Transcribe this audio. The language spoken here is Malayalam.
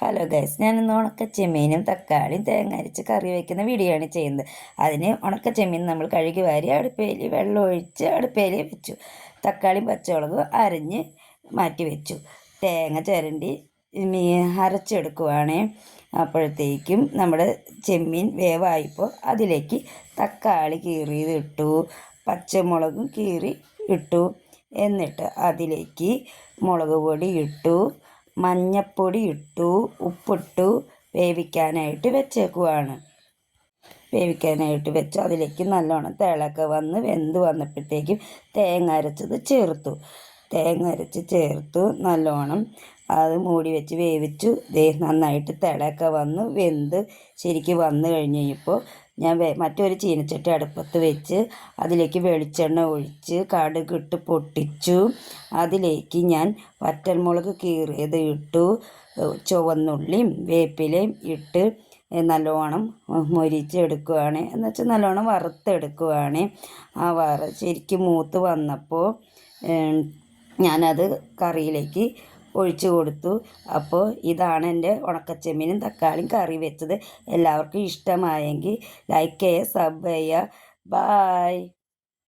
ഹലോ ഗൈസ്, ഞാനിന്ന് ഉണക്കച്ചെമ്മീനും തക്കാളിയും തേങ്ങ അരച്ച് കറി വയ്ക്കുന്ന വീഡിയോ ആണ് ചെയ്യുന്നത്. അതിന് ഉണക്കച്ചെമ്മീൻ നമ്മൾ കഴുകി വാരി അടുപ്പയിൽ വെള്ളം ഒഴിച്ച് അടുപ്പയിൽ വെച്ചു. തക്കാളിയും പച്ചമുളകും അരിഞ്ഞ് മാറ്റി വെച്ചു. തേങ്ങ ചിരണ്ടി അരച്ചെടുക്കുവാണ്. അപ്പോഴത്തേക്കും നമ്മുടെ ചെമ്മീൻ വേവായിപ്പോൾ അതിലേക്ക് തക്കാളി കീറിയതിട്ടു, പച്ചമുളകും കീറി ഇട്ടു. എന്നിട്ട് അതിലേക്ക് മുളക് പൊടി ഇട്ടു, മഞ്ഞപ്പൊടി ഇട്ടു, ഉപ്പിട്ടു വേവിക്കാനായിട്ട് വെച്ചേക്കുവാണ്. വേവിക്കാനായിട്ട് വെച്ച് അതിലേക്ക് നല്ലോണം തിളക്ക വന്ന് വെന്ത് വന്നപ്പോഴത്തേക്കും തേങ്ങ അരച്ചത് ചേർത്തു. തേങ്ങ അരച്ച് ചേർത്തു നല്ലോണം അത് മൂടി വെച്ച് വേവിച്ചു. നന്നായിട്ട് തിളക്ക വന്ന് വെന്ത് ശരിക്ക് വന്നു കഴിഞ്ഞപ്പോൾ ഞാൻ മറ്റൊരു ചീനച്ചട്ടി അടുപ്പത്ത് വെച്ച് അതിലേക്ക് വെളിച്ചെണ്ണ ഒഴിച്ച് കടുകിട്ട് പൊട്ടിച്ചു. അതിലേക്ക് ഞാൻ വറ്റൽമുളക് കീറിയത് ഇട്ടു, ചുവന്നുള്ളിയും വേപ്പിലയും ഇട്ട് നല്ലോണം മൊരിച്ചെടുക്കുകയാണ്. എന്നുവെച്ചാൽ നല്ലോണം വറുത്തെടുക്കുകയാണ്. ആ ശരിക്കും മൂത്ത് വന്നപ്പോൾ ഞാനത് കറിയിലേക്ക് ഒഴിച്ചു കൊടുത്തു. അപ്പോൾ ഇതാണ് എൻ്റെ ഉണക്കച്ചെമ്മീനും തക്കാളിയും കറി വെച്ചത്. എല്ലാവർക്കും ഇഷ്ടമായെങ്കിൽ ലൈക്ക് ചെയ്യുക, സബ് ചെയ്യുക. ബായ്.